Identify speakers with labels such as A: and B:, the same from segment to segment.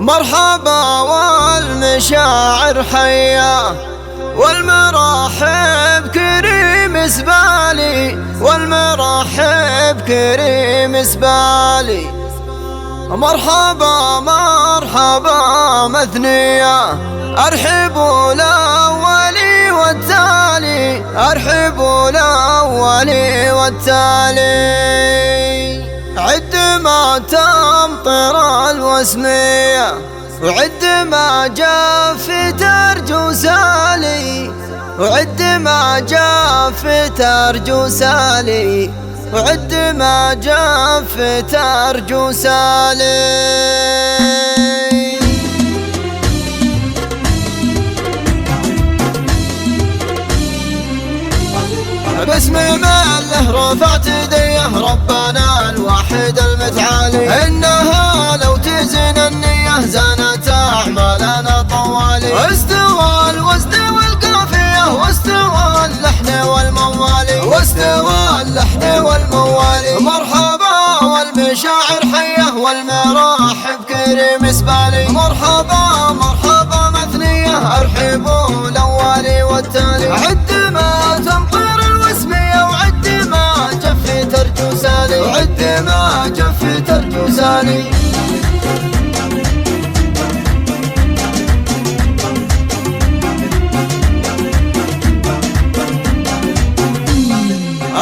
A: مرحبا والمشاعر حية، والمراحب كريم زبالي، والمراحب كريم زبالي. مرحبا مرحبا مثنية، أرحبوا الأولي والتالي، أرحبوا الأولي والتالي. عد ما تمطر الوسمية، وعد ما جاف ترجو سالي، وعد ما جاف ترجو سالي، وعد ما جاف ترجو سالي. باسم الله رفعت يديه ربنا الواحد المتعالي، إنها لو تزن النية زانت أعمالنا طوالي. استوى الوزن والقافية، واستوى اللحن والموالي، واستوى اللحن والموالي. مرحبا والمشاعر حية، والمراحب كريم زبالي. مرحبا مرحبا مثنية، أرحبوا الأولي والتالي. عد ما تمطر الوسمية، وعد ما جف ترجو سالي، وعد ما جف ترجو سالي.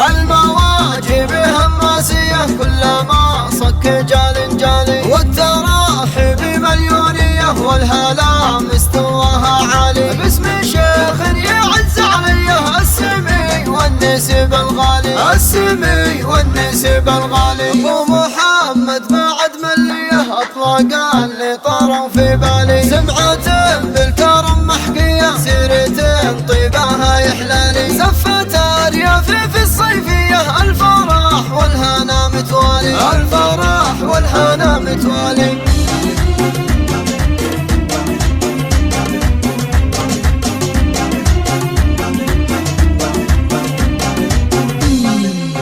A: المواجب هماسية كلما صك جال جالي، والتراحب مليونية والهلا مستواها عالي. باسم شيخ يعز عليه السمي والنسب الغالي، السمي والنسب الغالي. ابو محمد بعد مليه اطلق اللي طاروا في بالي، سمعة بالكرم محكية، سيرة طيبها يحلالي. زفت ارياف في الصيفية، الفرح والهنا متوالي، الفرح والهنا متوالي.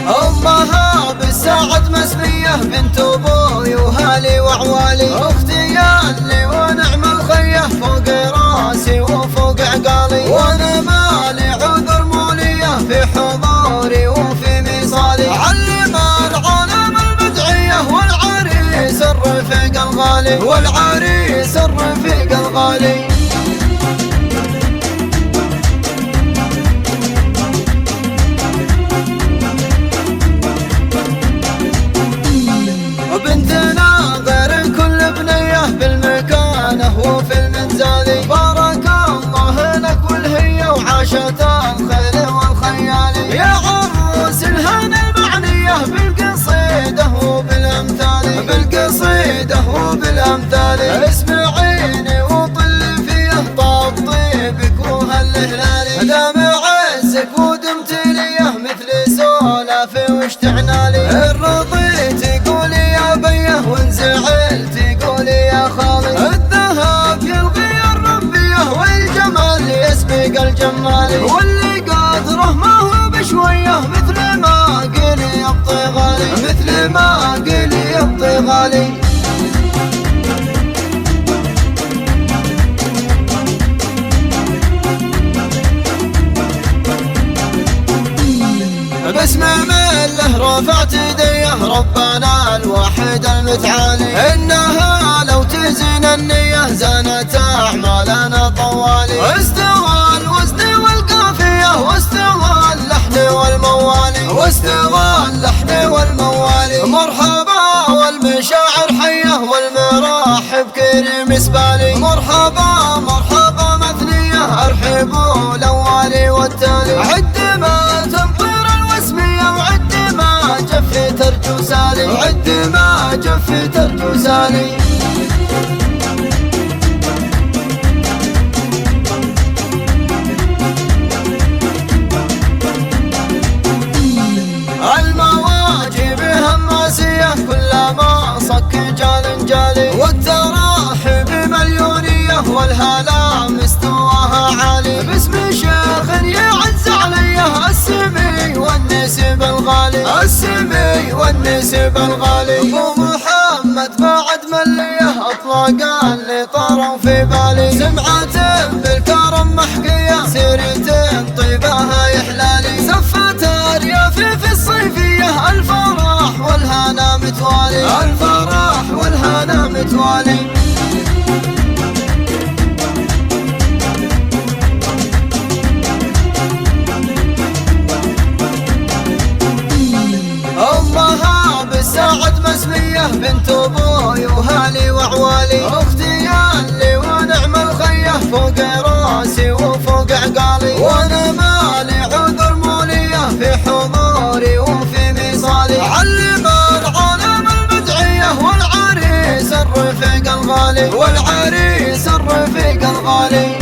A: أمها بالساعد مسمية، بنت أبوي وهالي وعوالي. أختي يالي ونعم الخيه، فوق راسي وفوق عقالي. وأنا مالي عذر مولية، في حضوري وفي ميصالي. علم العالم البدعية، والعريس الرفيق الغالي، والعريس الرفيق الغالي. بنتنا غير كل بنية، بالمكانة وفي المنزالي. بارك الله لك والهية، وعاشت الخيل والخيالي. يا عروس الهنا المعنية، بالقصيدة وبالأمثال، بالقصيدة وبالأمثال. اسمعيني وطل فيه طاب طيبك وهالهلالي. دام عزك ودمت ليه مثل سولافي واشتعنالي. رضيت قولي يا بيه، وانزعلت قولي يا خالي. الذهب يلغي الربية، والجمال يسبق الجمالي. واللي قدره ما هو بشوية، مثل ما قلي يبطي غالي، مثل ما قلي يبطي غالي. باسم الله رفعت يديه ربنا الواحد المتعالي، إنها لو تزن النية زانت أعمالنا طوالي. استوى الوزن والقافية، واستوى اللحن والموالي، واستوى اللحن والموالي. مرحبا والمشاعر حية، والمراحب كريم زبالي. مرحبا مرحبا مثنية، أرحبوا الأولي والتالي. عد ما تمطر الوسمية، وعد ما جف ترجو سالي، وعد ما جف ترجو سالي. المواجب هماسية كلما صك جال جالي، والتراحب مليونية والهلا مستواها عالي. باسم شيخ يعز عليه السمي والنسب الغالي، السمي والنسب الغالي. ابو محمد بعد مليه اطلق طاروا في بالي، سمعة بالكرم محكية، سيرة طيبها يحلالي، سفات اريافي في الصيفية، الفرح والهنا متوالي، الفرح والهنا متوالي. أمها بالساعد مسمية، بنت أبوي وهالي وعوالي، أختي اللي ونعم الخيه، فوق راسي وفوق عقالي، وأنا مالي عذر مولية في حضوري وفي مصالي، علم العالم المدعية والعريس الرفيق الغالي، والعريس الرفيق الغالي.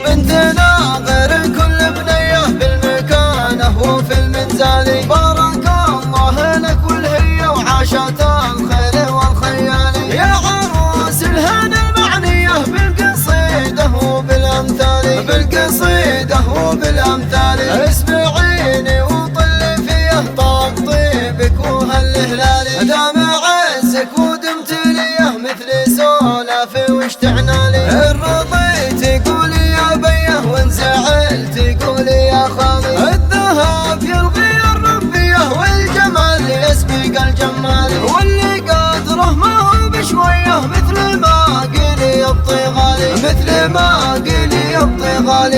A: بنتنا غير كل بنية بالمكانة وفي المنزالي، بارك الله لك والهية وعاشت الخير والخيالي، يا عروس الهنا المعنية بالقصيدة وبالأمثال، بالقصيدة وبالأمثال، اسمعيني وطلي فيه طاب طيبك وهالهلالي، دام عزك ودمت ليه مثل سولافي واشتعنالي، رضيت قولي يا بيه وان زعلت قولي يا خالي، الذهب يلغي الربيه والجمال يسبق الجمال، واللي قدره ما هو بشويه مثل ما قيل يبطي غالي، مثل ما قيل يبطي غالي.